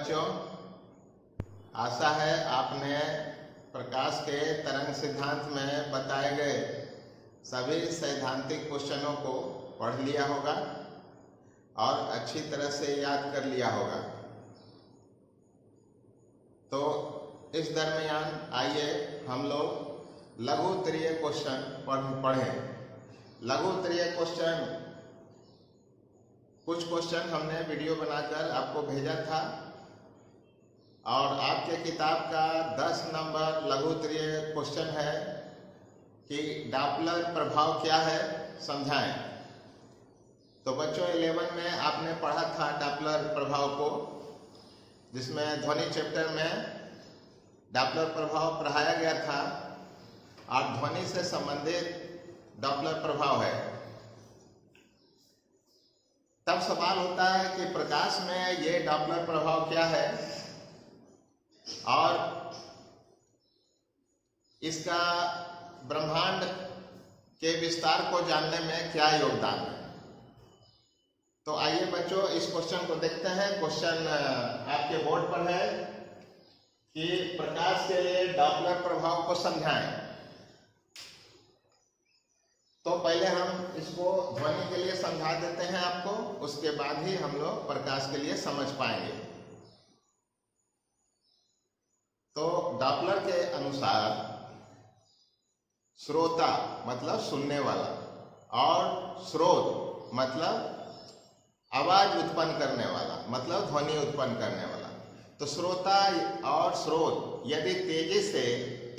बच्चों, आशा है आपने प्रकाश के तरंग सिद्धांत में बताए गए सभी सैद्धांतिक क्वेश्चनों को पढ़ लिया होगा और अच्छी तरह से याद कर लिया होगा। तो इस दरमियान आइए हम लोग लघु त्रिय क्वेश्चन पढ़ें। लघु त्रिय क्वेश्चन, कुछ क्वेश्चन हमने वीडियो बनाकर आपको भेजा था और आपके किताब का 10 नंबर लघु त्रिय क्वेश्चन है कि डॉपलर प्रभाव क्या है, समझाएं। तो बच्चों 11 में आपने पढ़ा था डॉपलर प्रभाव को, जिसमें ध्वनि चैप्टर में डॉपलर प्रभाव पढ़ाया गया था और ध्वनि से संबंधित डॉपलर प्रभाव है। तब सवाल होता है कि प्रकाश में ये डॉपलर प्रभाव क्या है और इसका ब्रह्मांड के विस्तार को जानने में क्या योगदान है। तो आइए बच्चों इस क्वेश्चन को देखते हैं। क्वेश्चन आपके बोर्ड पर है कि प्रकाश के लिए डॉपलर प्रभाव को समझाएं। तो पहले हम इसको ध्वनि के लिए समझा देते हैं आपको, उसके बाद ही हम लोग प्रकाश के लिए समझ पाएंगे। तो डॉपलर के अनुसार श्रोता मतलब सुनने वाला और स्रोत मतलब आवाज उत्पन्न करने वाला, मतलब ध्वनि उत्पन्न करने वाला। तो श्रोता और स्रोत यदि तेजी से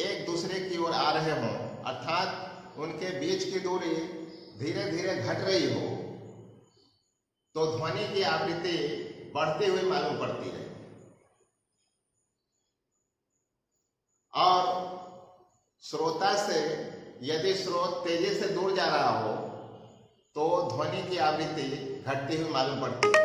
एक दूसरे की ओर आ रहे हों, अर्थात उनके बीच की दूरी धीरे धीरे घट रही हो, तो ध्वनि की आवृत्ति बढ़ती हुई मालूम पड़ती है। और श्रोता से यदि स्रोत तेजी से दूर जा रहा हो तो ध्वनि की आवृत्ति घटती हुई मालूम पड़ती है।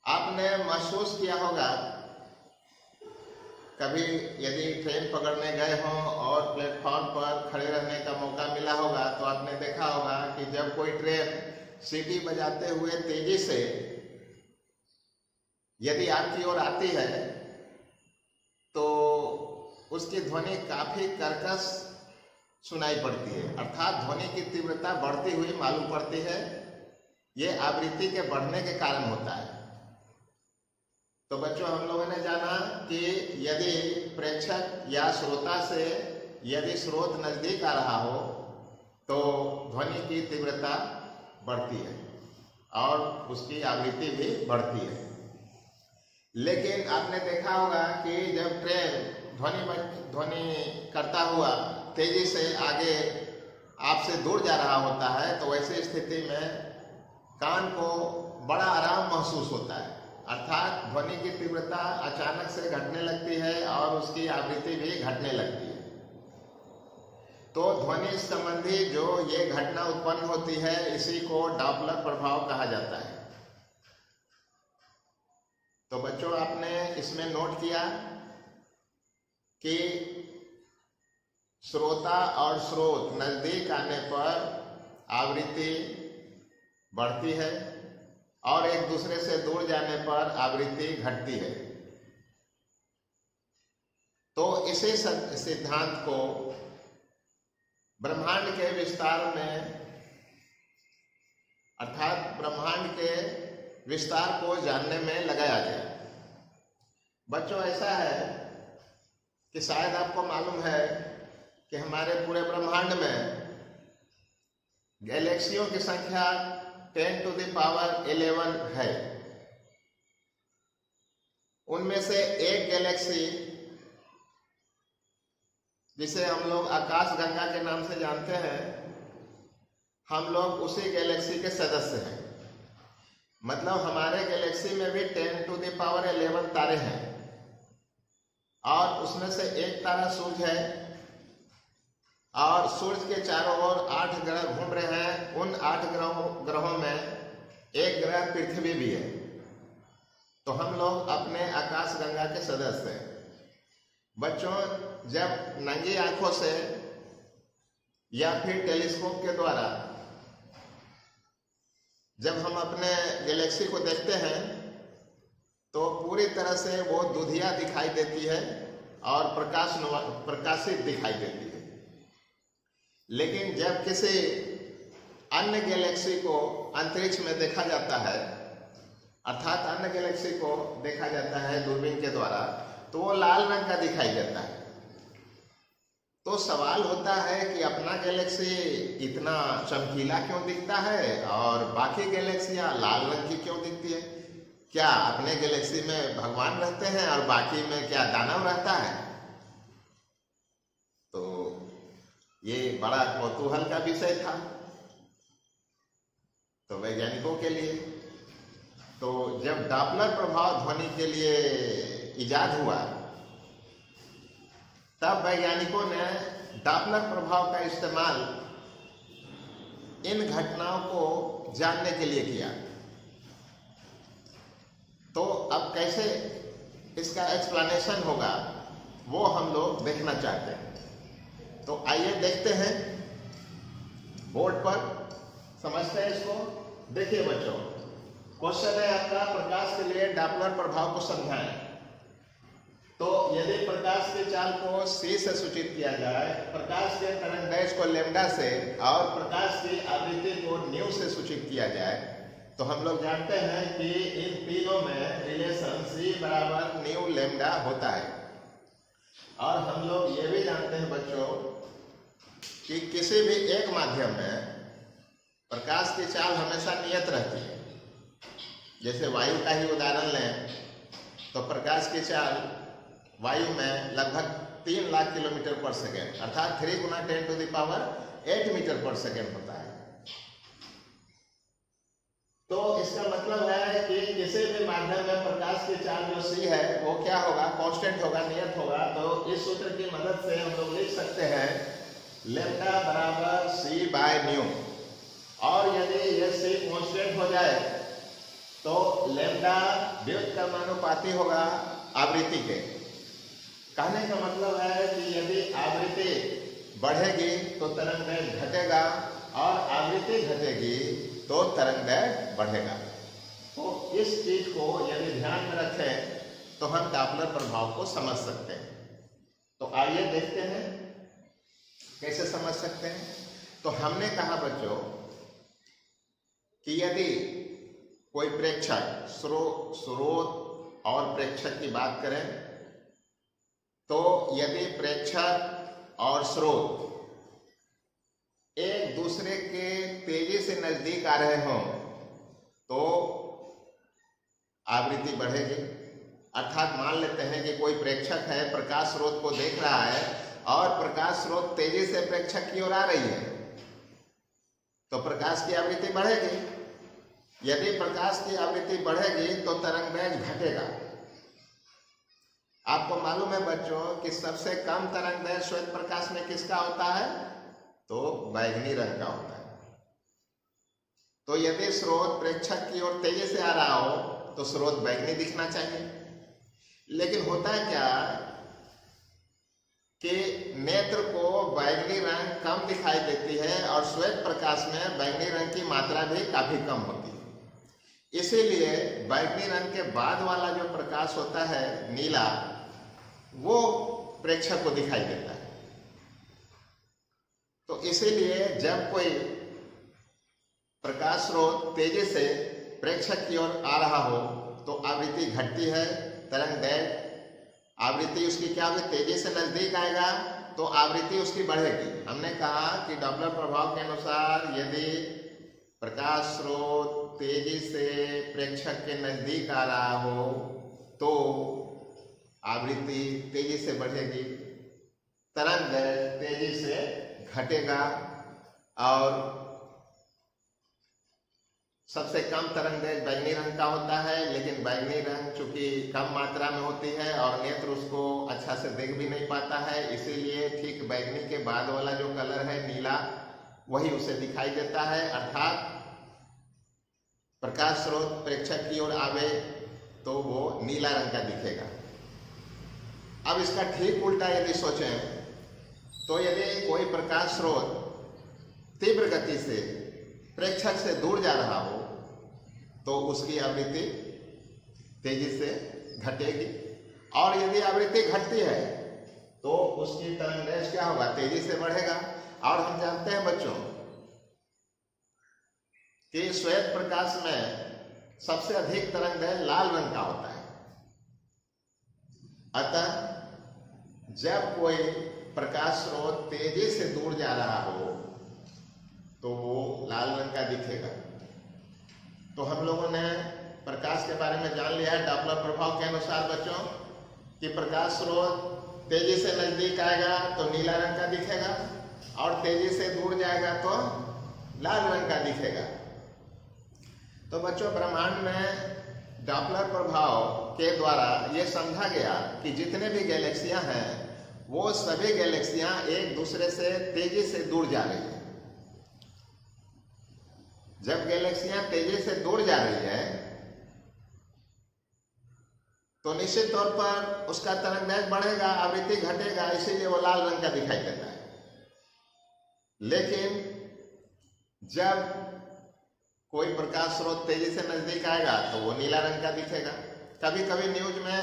आपने महसूस किया होगा कभी, यदि ट्रेन पकड़ने गए हों और प्लेटफॉर्म पर खड़े रहने का मौका मिला होगा, तो आपने देखा होगा कि जब कोई ट्रेन सीटी बजाते हुए तेजी से यदि आपकी ओर आती है तो उसकी ध्वनि काफी कर्कश सुनाई पड़ती है, अर्थात ध्वनि की तीव्रता बढ़ती हुई मालूम पड़ती है। ये आवृत्ति के बढ़ने के कारण होता है। तो बच्चों हम लोगों ने जाना कि यदि प्रेक्षक या श्रोता से यदि स्रोत नजदीक आ रहा हो तो ध्वनि की तीव्रता बढ़ती है और उसकी आवृत्ति भी बढ़ती है। लेकिन आपने देखा होगा कि जब ट्रेन ध्वनि करता हुआ तेजी से आगे आपसे दूर जा रहा होता है, तो वैसी स्थिति में कान को बड़ा आराम महसूस होता है, अर्थात ध्वनि की तीव्रता अचानक से घटने लगती है और उसकी आवृत्ति भी घटने लगती है। तो ध्वनि संबंधी जो ये घटना उत्पन्न होती है, इसी को डॉपलर प्रभाव कहा जाता है। तो बच्चों आपने इसमें नोट किया कि श्रोता और स्रोत नजदीक आने पर आवृत्ति बढ़ती है और एक दूसरे से दूर जाने पर आवृत्ति घटती है। तो इसी सिद्धांत को ब्रह्मांड के विस्तार में, अर्थात ब्रह्मांड के विस्तार को जानने में लगाया गया। बच्चों ऐसा है कि शायद आपको मालूम है कि हमारे पूरे ब्रह्मांड में गैलेक्सियों की संख्या 10 to the power 11 है। उनमें से एक गैलेक्सी, जिसे हम लोग आकाश गंगा के नाम से जानते हैं, हम लोग उसी गैलेक्सी के सदस्य हैं। मतलब हमारे गैलेक्सी में भी 10 to the power 11 तारे हैं और उसमें से एक तारा सूरज है और सूरज के चारों ओर 8 ग्रह घूम रहे हैं। उन 8 ग्रहों में एक ग्रह पृथ्वी भी है। तो हम लोग अपने आकाश गंगा के सदस्य हैं। बच्चों जब नंगी आंखों से या फिर टेलीस्कोप के द्वारा जब हम अपने गैलेक्सी को देखते हैं तो पूरी तरह से वो दुधिया दिखाई देती है और प्रकाशित दिखाई देती है। लेकिन जब किसी अन्य गैलेक्सी को अंतरिक्ष में देखा जाता है, अर्थात अन्य गैलेक्सी को देखा जाता है दूरबीन के द्वारा, तो वो लाल रंग का दिखाई देता है। तो सवाल होता है कि अपना गैलेक्सी इतना चमकीला क्यों दिखता है और बाकी गैलेक्सियां लाल रंग की क्यों दिखती है? क्या अपने गैलेक्सी में भगवान रहते हैं और बाकी में क्या दानव रहता है? तो ये बड़ा कौतूहल का विषय था तो वैज्ञानिकों के लिए। तो जब डॉपलर प्रभाव ध्वनि के लिए इजाद हुआ, तब वैज्ञानिकों ने डॉपलर प्रभाव का इस्तेमाल इन घटनाओं को जानने के लिए किया। तो अब कैसे इसका एक्सप्लेनेशन होगा वो हम लोग देखना चाहते हैं। तो आइए देखते हैं, बोर्ड पर समझते हैं इसको। देखिए बच्चों, क्वेश्चन है आपका, प्रकाश के लिए डॉपलर प्रभाव को समझाएं। तो यदि प्रकाश के चाल को सी से सूचित किया जाए, प्रकाश के तरंग दैर्घ्य को लैम्डा से और प्रकाश की आवृत्ति को न्यू से सूचित किया जाए, तो हम लोग जानते हैं कि इन तीनों में रिलेशन सी बराबर न्यू लैम्डा होता है। और हम लोग ये भी जानते हैं बच्चों कि किसी भी एक माध्यम में प्रकाश की चाल हमेशा नियत रहती है। जैसे वायु का ही उदाहरण लें तो प्रकाश की चाल वायु में लगभग 3 लाख किलोमीटर पर सेकेंड, अर्थात 3 गुना 10⁸ मीटर पर सेकेंड होता है। तो इसका मतलब है कि किसी भी माध्यम में प्रकाश की चाल जो सी है वो क्या होगा, कांस्टेंट होगा, नियत होगा। तो इस सूत्र की मदद से हम लोग लिख सकते हैं लैम्डा बराबर सी बाय न्यू। और यदि ये सी कांस्टेंट हो जाए तो लैम्डा व्युत्क्रमानुपाती होगा आवृत्ति के। कहने का मतलब है कि यदि आवृत्ति बढ़ेगी तो तरंग दैर्घ्य घटेगा और आवृत्ति घटेगी तो तरंग दैर्घ्य बढ़ेगा। तो इस चीज को यदि ध्यान में रखें तो हम डॉपलर प्रभाव को समझ सकते हैं। तो आइए देखते हैं कैसे समझ सकते हैं। तो हमने कहा बच्चों कि यदि कोई प्रेक्षक, स्रोत और प्रेक्षक की बात करें, तो यदि प्रेक्षक और स्रोत एक दूसरे के तेजी से नजदीक आ रहे हों तो आवृत्ति बढ़ेगी। अर्थात मान लेते हैं कि कोई प्रेक्षक है, प्रकाश स्रोत को देख रहा है और प्रकाश स्रोत तेजी से प्रेक्षक की ओर आ रही है, तो प्रकाश की आवृत्ति बढ़ेगी। यदि प्रकाश की आवृत्ति बढ़ेगी तो तरंग दैर्घ्य घटेगा। आपको मालूम है बच्चों कि सबसे कम तरंग दैर्घ्य श्वेत प्रकाश में किसका होता है? तो बैंगनी रंग का होता है। तो यदि स्रोत प्रेक्षक की ओर तेजी से आ रहा हो तो स्रोत बैंगनी दिखना चाहिए। लेकिन होता है क्या कि नेत्र को बैंगनी रंग कम दिखाई देती है और श्वेत प्रकाश में बैंगनी रंग की मात्रा भी काफी कम होती है। इसीलिए बैंगनी रंग के बाद वाला जो प्रकाश होता है नीला, वो प्रेक्षक को दिखाई देता है। तो इसीलिए जब कोई प्रकाश स्रोत तेजी से प्रेक्षक की ओर आ रहा हो तो आवृत्ति घटती है, तरंग दैर्घ्य आवृत्ति उसकी क्या होगी, तेजी से नजदीक आएगा तो आवृत्ति उसकी बढ़ेगी। हमने कहा कि डॉपलर प्रभाव के अनुसार यदि प्रकाश स्रोत तेजी से प्रेक्षक के नजदीक आ रहा हो तो आवृत्ति तेजी से बढ़ेगी, तरंग दैर्घ्य तेजी से घटेगा और सबसे कम तरंग दैर्घ्य बैंगनी रंग का होता है। लेकिन बैंगनी रंग चूंकि कम मात्रा में होती है और नेत्र उसको अच्छा से देख भी नहीं पाता है, इसीलिए ठीक बैंगनी के बाद वाला जो कलर है नीला, वही उसे दिखाई देता है। अर्थात प्रकाश स्रोत प्रेक्षक की ओर आवे तो वो नीला रंग का दिखेगा। अब इसका ठीक उल्टा यदि सोचें तो यदि कोई प्रकाश स्रोत तीव्र गति से प्रेक्षक से दूर जा रहा हो तो उसकी आवृत्ति तेजी से घटेगी, और यदि आवृत्ति घटती है तो उसकी तरंगदैर्घ्य क्या होगा, तेजी से बढ़ेगा। और हम जानते हैं बच्चों कि श्वेत प्रकाश में सबसे अधिक तरंगदैर्घ्य लाल रंग का होता है। अतः जब कोई प्रकाश स्रोत तेजी से दूर जा रहा हो तो वो लाल रंग का दिखेगा। तो हम लोगों ने प्रकाश के बारे में जान लिया है डॉपलर प्रभाव के अनुसार बच्चों कि प्रकाश स्रोत तेजी से नजदीक आएगा तो नीला रंग का दिखेगा, और तेजी से दूर जाएगा तो लाल रंग का दिखेगा। तो बच्चों ब्रह्मांड में डॉपलर प्रभाव के द्वारा ये समझा गया कि जितने भी गैलेक्सियां हैं वो सभी गैलेक्सियां एक दूसरे से तेजी से दूर जा रही है। जब गैलेक्सियां तेजी से दूर जा रही है तो निश्चित तौर पर उसका तरंगदैर्घ्य बढ़ेगा, आवृत्ति घटेगा, इसीलिए वो लाल रंग का दिखाई देता है। लेकिन जब कोई प्रकाश स्रोत तेजी से नजदीक आएगा तो वो नीला रंग का दिखेगा। कभी कभी न्यूज में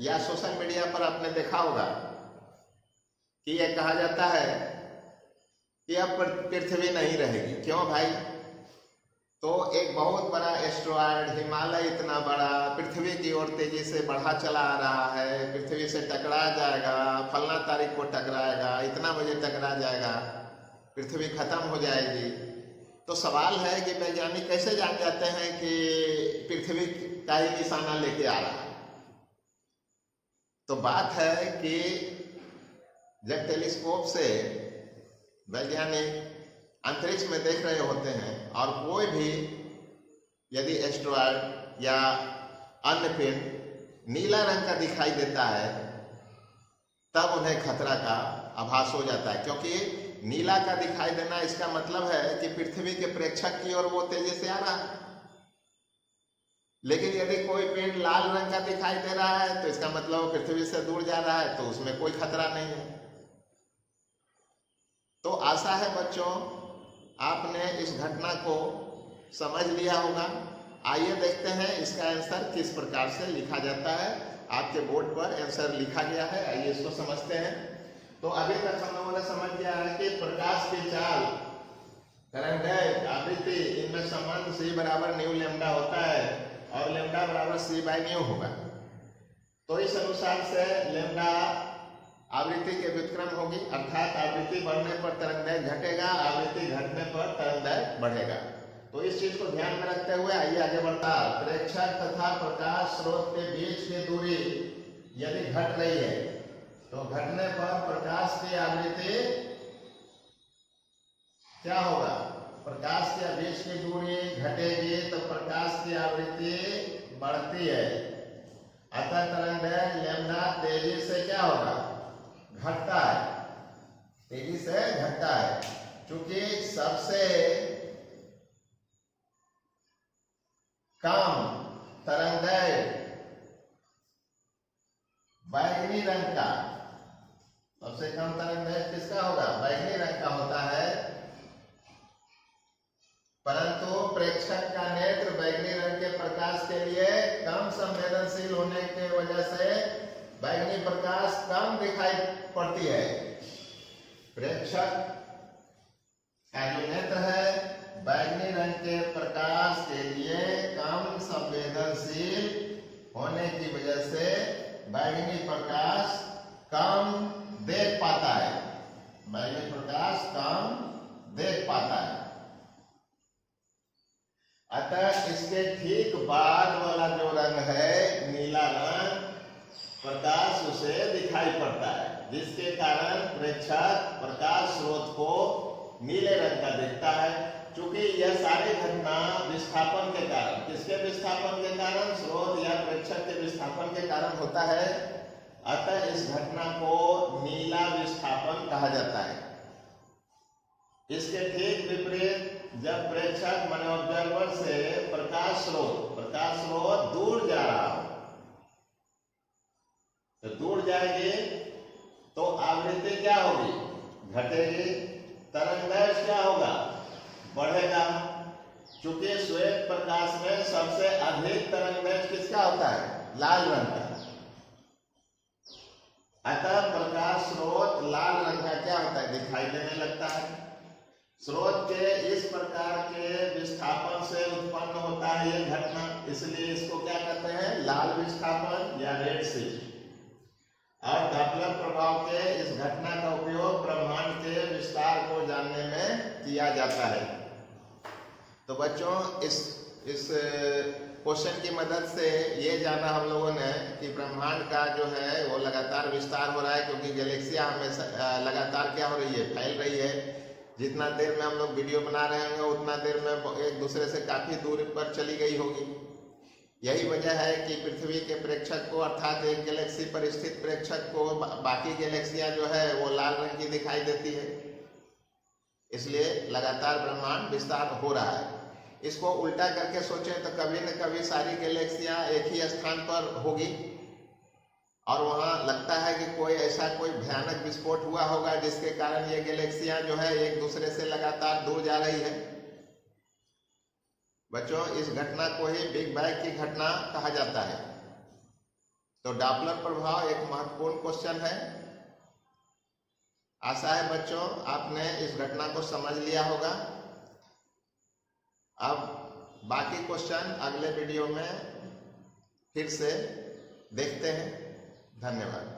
या सोशल मीडिया पर आपने देखा होगा कि यह कहा जाता है कि अब पृथ्वी नहीं रहेगी। क्यों भाई? तो एक बहुत बड़ा एस्ट्रॉयड, हिमालय इतना बड़ा पृथ्वी की ओर तेजी से बढ़ा चला आ रहा है, पृथ्वी से टकरा जाएगा, फलना तारीख को टकराएगा, इतना बजे टकरा जाएगा, पृथ्वी खत्म हो जाएगी। तो सवाल है कि वैज्ञानिक कैसे जान जाते हैं कि पृथ्वी का ही निशाना लेके आ रहा है? तो बात है कि जब टेलीस्कोप से वैज्ञानिक अंतरिक्ष में देख रहे होते हैं और कोई भी यदि एस्ट्रॉयड या अन्य पिंड नीला रंग का दिखाई देता है तब उन्हें खतरा का आभास हो जाता है, क्योंकि नीला का दिखाई देना इसका मतलब है कि पृथ्वी के प्रेक्षक की ओर वो तेजी से आ रहा है। लेकिन यदि कोई पिंड लाल रंग का दिखाई दे रहा है तो इसका मतलब वो पृथ्वी से दूर जा रहा है, तो उसमें कोई खतरा नहीं है। तो आशा है बच्चों आपने इस घटना को समझ लिया होगा। आइए देखते हैं इसका आंसर किस प्रकार से लिखा जाता है। आपके बोर्ड पर आंसर लिखा गया है, आइए इसको समझते हैं। तो अभी तक हम लोगों ने समझ लिया है कि प्रकाश की चाल, तरंगदैर्घ्य, आवृत्ति, इनमें संबंध c बराबर न्यू लेमडा होता है और लेमडा बराबर c बाय न्यू होगा। तो इस अनुसार से लेमडा आवृत्ति के व्युत्क्रम होगी, अर्थात आवृत्ति बढ़ने पर तरंगदैर्घ्य घटेगा, आवृत्ति घटने पर तरंगदैर्घ्य बढ़ेगा। तो इस चीज को ध्यान में रखते हुए आइए आगे बढ़ता है। प्रेक्षक तथा प्रकाश स्रोत के बीच की दूरी यदि घट रही है तो घटने पर प्रकाश की आवृत्ति क्या होगा? प्रकाश के बीच की दूरी घटेगी तो प्रकाश की आवृत्ति बढ़ती है, अतः तरंगदैर्घ्य लैम्डा तेजी से क्या होगा? घटता है, तेजी से घटता है। चूंकि सबसे कम तरंगदैर्घ्य बैंगनी रंग का, सबसे कम तरंगदैर्घ्य किसका होगा? बैंगनी रंग का होता है, परंतु प्रेक्षक का नेत्र बैंगनी रंग के प्रकाश के लिए कम संवेदनशील होने की वजह से बैंगनी प्रकाश कम दिखाई पड़ती है। प्रेक्षक का जो नेत्र है बैंगनी रंग के प्रकाश के लिए कम संवेदनशील होने की वजह से बैंगनी प्रकाश कम देख पाता है, बैंगनी प्रकाश कम देख पाता है। अतः इसके ठीक बाद वाला जो रंग है नीला रंग, प्रकाश उसे दिखाई पड़ता है, जिसके कारण प्रेक्षक प्रकाश स्रोत को नीले रंग का देखता है। चूंकि यह सारी घटना विस्थापन के कारण, किसके विस्थापन के कारण? स्रोत या प्रेक्षक के विस्थापन के कारण होता है, अतः इस घटना को नीला विस्थापन कहा जाता है। इसके ठीक विपरीत जब प्रेक्षक माने ऑब्जर्वर से प्रकाश स्रोत दूर जा रहा हो तो दूर जाएगी तो आवृत्ति क्या होगी? घटेगी। तरंगदैर्घ्य क्या होगा? बढ़ेगा। चूंकि श्वेत प्रकाश में सबसे अधिक तरंगदैर्घ्य किसका होता है? लाल रंग का। अतः प्रकाश स्रोत लाल रंग का क्या होता है, दिखाई देने लगता है। स्रोत के इस प्रकार के विस्थापन से उत्पन्न होता है ये घटना, इसलिए इसको क्या कहते हैं, लाल विस्थापन या रेड शिफ्ट। और डॉपलर प्रभाव के इस घटना का उपयोग ब्रह्मांड के विस्तार को जानने में किया जाता है। तो बच्चों इस क्वेश्चन की मदद से ये जाना हम लोगों ने कि ब्रह्मांड का जो है वो लगातार विस्तार हो रहा है, क्योंकि गैलेक्सियां हमेशा लगातार क्या हो रही है, फैल रही है। जितना देर में हम लोग वीडियो बना रहे होंगे उतना देर में एक दूसरे से काफी दूर पर चली गई होगी। यही वजह है कि पृथ्वी के प्रेक्षक को, अर्थात एक गैलेक्सी पर स्थित प्रेक्षक को बाकी गैलेक्सियां जो है वो लाल रंग की दिखाई देती है। इसलिए लगातार ब्रह्मांड विस्तार हो रहा है। इसको उल्टा करके सोचें तो कभी न कभी सारी गैलेक्सियां एक ही स्थान पर होगी और वहां लगता है कि कोई भयानक विस्फोट हुआ होगा जिसके कारण ये गैलेक्सियां जो है एक दूसरे से लगातार दूर जा रही है। बच्चों इस घटना को ही बिग बैंग की घटना कहा जाता है। तो डॉपलर प्रभाव एक महत्वपूर्ण क्वेश्चन है। आशा है बच्चों आपने इस घटना को समझ लिया होगा। अब बाकी क्वेश्चन अगले वीडियो में फिर से देखते हैं। धन्यवाद।